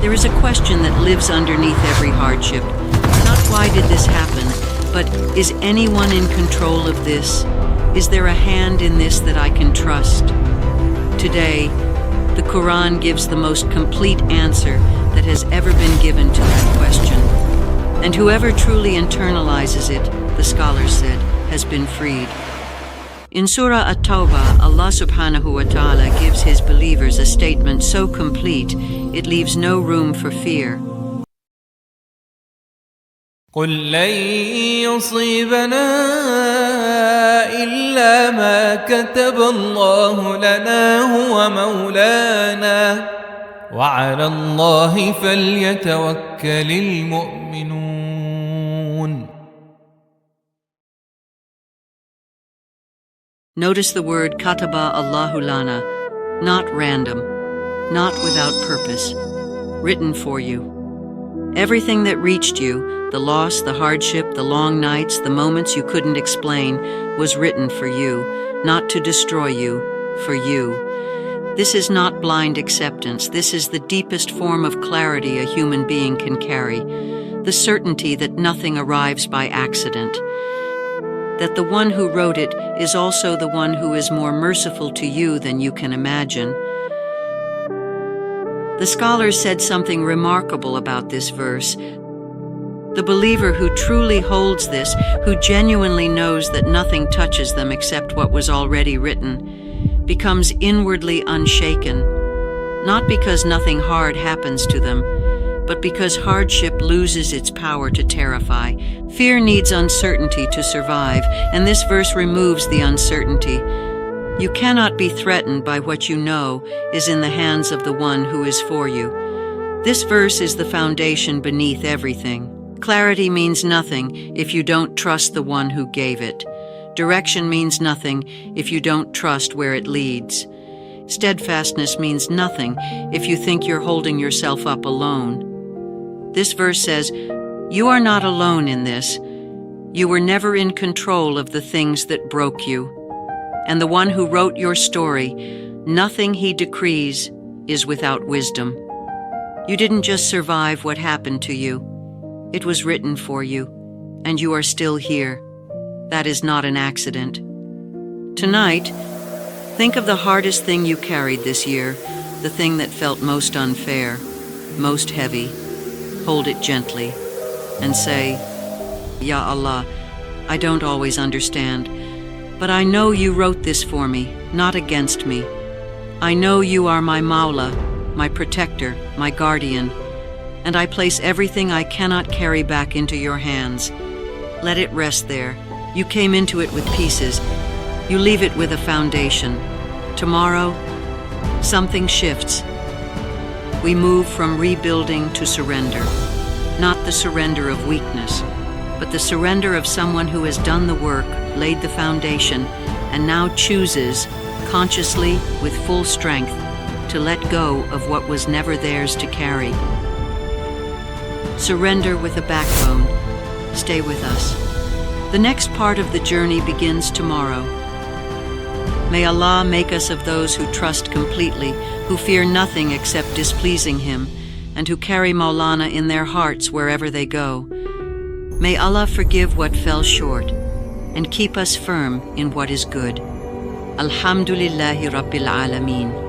There is a question that lives underneath every hardship. Not why did this happen, but is anyone in control of this? Is there a hand in this that I can trust? Today, the Quran gives the most complete answer that has ever been given to that question. And whoever truly internalizes it, the scholars said, has been freed. In Surah At-Tawbah, Allah subhanahu wa ta'ala gives his believers a statement so complete, it leaves no room for fear. قل لن يصيبنا إلا ما كتب الله لنا هو مولانا وعلى الله فليتوكل المؤمنون. Notice the word kataba Allahu lana, not random, not without purpose, written for you. Everything that reached you, the loss, the hardship, the long nights, the moments you couldn't explain, was written for you, not to destroy you, for you. This is not blind acceptance. This is the deepest form of clarity a human being can carry, the certainty that nothing arrives by accident, that the one who wrote it is also the one who is more merciful to you than you can imagine. The scholars said something remarkable about this verse. The believer who truly holds this, who genuinely knows that nothing touches them except what was already written, becomes inwardly unshaken, not because nothing hard happens to them, but because hardship loses its power to terrify. Fear needs uncertainty to survive, and this verse removes the uncertainty. You cannot be threatened by what you know is in the hands of the one who is for you. This verse is the foundation beneath everything. Clarity means nothing if you don't trust the one who gave it. Direction means nothing if you don't trust where it leads. Steadfastness means nothing if you think you're holding yourself up alone. This verse says, you are not alone in this. You were never in control of the things that broke you. And the one who wrote your story, nothing he decrees is without wisdom. You didn't just survive what happened to you. It was written for you, and you are still here. That is not an accident. Tonight, think of the hardest thing you carried this year, the thing that felt most unfair, most heavy. Hold it gently and say, Ya Allah, I don't always understand, but I know you wrote this for me, not against me. I know you are my Mawla, my protector, my guardian, and I place everything I cannot carry back into your hands. Let it rest there. You came into it with pieces. You leave it with a foundation. Tomorrow, something shifts. We move from rebuilding to surrender. Not the surrender of weakness, but the surrender of someone who has done the work, laid the foundation, and now chooses, consciously, with full strength, to let go of what was never theirs to carry. Surrender with a backbone. Stay with us. The next part of the journey begins tomorrow. May Allah make us of those who trust completely, who fear nothing except displeasing Him, and who carry Maulana in their hearts wherever they go. May Allah forgive what fell short, and keep us firm in what is good. Alhamdulillahi Rabbil Alameen.